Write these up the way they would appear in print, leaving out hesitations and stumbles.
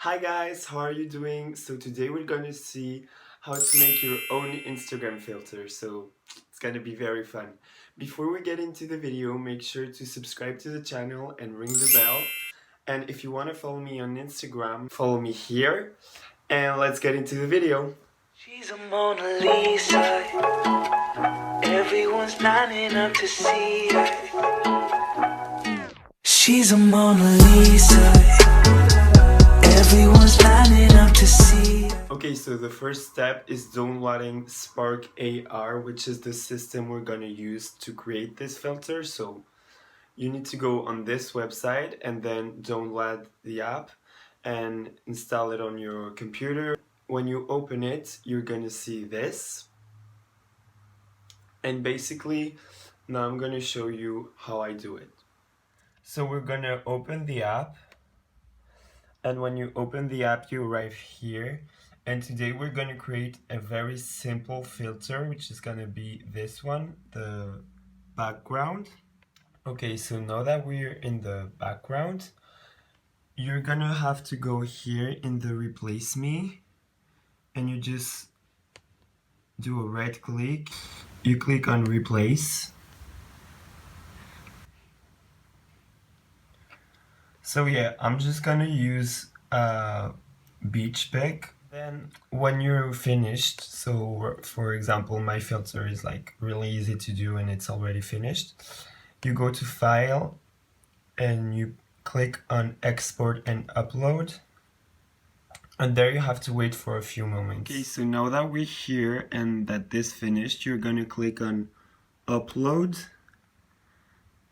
Hi guys, how are you doing? So today we're gonna see how to make your own Instagram filter. So it's gonna be very fun. Before we get into the video, make sure to subscribe to the channel and ring the bell. And if you wanna follow me on Instagram, follow me here. And let's get into the video. She's a Mona Lisa. Everyone's lining up to see her. She's a Mona Lisa. Everyone's lining up to see her. Okay, so the first step is downloading Spark AR, which is the system we're gonna use to create this filter. So you need to go on this website and then download the app and install it on your computer. When you open it, you're gonna see this. And basically, now I'm gonna show you how I do it. So we're gonna open the app. And when you open the app, you arrive here. And today we're gonna create a very simple filter, which is gonna be this one, the background. Okay, so now that we're in the background, you're gonna have to go here in the replace me, and you just do a right click. You click on replace. So yeah, I'm just gonna use beach pick. Then when you're finished, so for example, my filter is like really easy to do and it's already finished. You go to file and you click on export and upload. And there you have to wait for a few moments. Okay, so now that we're here and that this finished, you're gonna click on upload.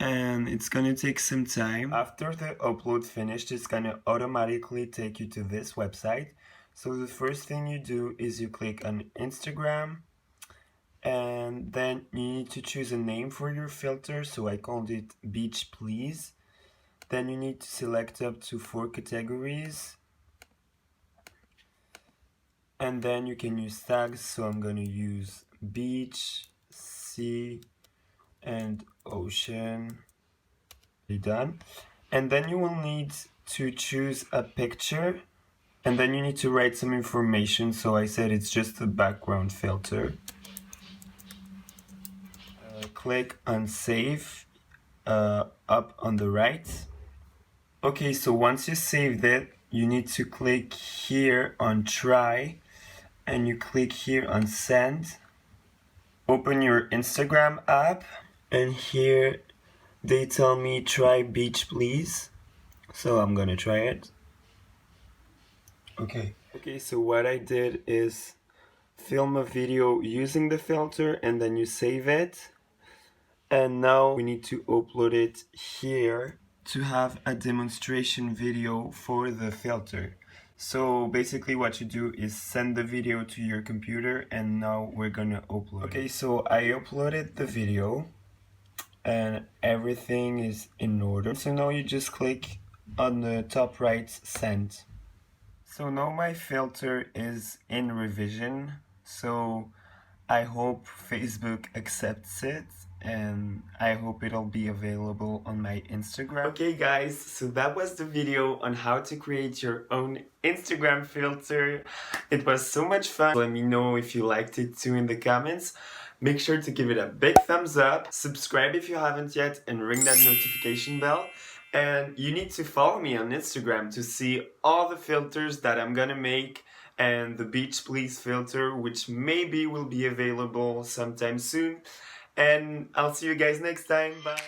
And it's gonna take some time. After the upload finished, it's gonna automatically take you to this website. So the first thing you do is you click on Instagram, and then you need to choose a name for your filter. So I called it Beach Please. Then you need to select up to 4 categories. And then you can use tags. So I'm gonna use beach, sea, and ocean. Done. And then you will need to choose a picture, and then you need to write some information. So I said it's just a background filter. Click on save up on the right. Okay, so once you saved it, you need to click here on try, and you click here on send. Open your Instagram app, and here they tell me try beach please. So I'm gonna try it. Okay, so what I did is film a video using the filter, and then you save it. And now we need to upload it here to have a demonstration video for the filter. So basically what you do is send the video to your computer, and now we're gonna upload it. Okay, so I uploaded the video and everything is in order. So now you just click on the top right, send. So now my filter is in revision, so I hope Facebook accepts it, and I hope it'll be available on my Instagram. Okay guys, so that was the video on how to create your own Instagram filter. It was so much fun. Let me know if you liked it too in the comments. Make sure to give it a big thumbs up, subscribe if you haven't yet, and ring that notification bell. And you need to follow me on Instagram to see all the filters that I'm gonna make, and the Beach Please filter, which maybe will be available sometime soon. And I'll see you guys next time. Bye!